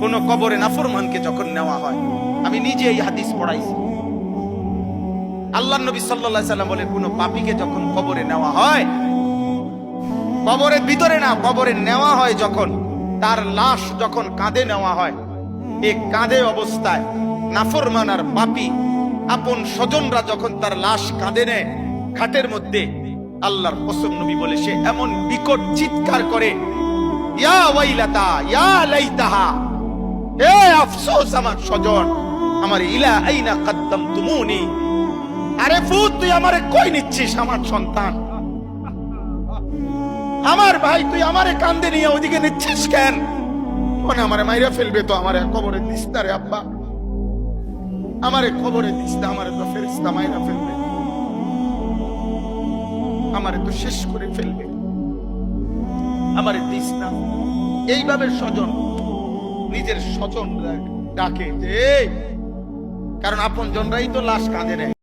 কোন কবরে নাফরমানকে যখন নেওয়া হয়, আমি নিজে এই হাদিস পড়াইছি, আল্লাহর নবী সাল্লাল্লাহু আলাইহি সাল্লাম বলে কোন পাপীকে যখন কবরে নেওয়া হয়, কবরের ভিতরে না, কবরে নেওয়া হয় যখন, তার লাশ যখন কাঁধে নেওয়া হয়, এই কাঁধে অবস্থায় নাফরমান আর পাপী আপন স্বজনরা যখন তার লাশ কাঁধে নেয় খাটের মধ্যে, আল্লাহর কসম নবী বলে সে এমন বিকট চিৎকার করে, ইয়া ওয়াইলাতা ইয়া লাইতাহা, এ আফসোস আমার স্বজন, আমার ইলা আইনা কদ্দামতুমুনি, আরে ফুত তুই আমারে কই নিচ্ছিস, আমার সন্তান, আমার ভাই, তুই আমারে কান্দে নিয়ে ওদিকে নিচ্ছিস কেন? মনে আমারে মাইরা ফেলবে তো, আমারে কবরে দিস না রে আব্বা, আমারে কবরে দিস না, আমারে তো ফেরেশতা মাইরা ফেলবে, আমারে তো শেষ করে ফেলবে, আমারে দিস না। এইভাবে স্বজন নিজের স্বজন ডাকে যে, কারণ আপন জনরাই তো লাশ কাঁদে নেয়।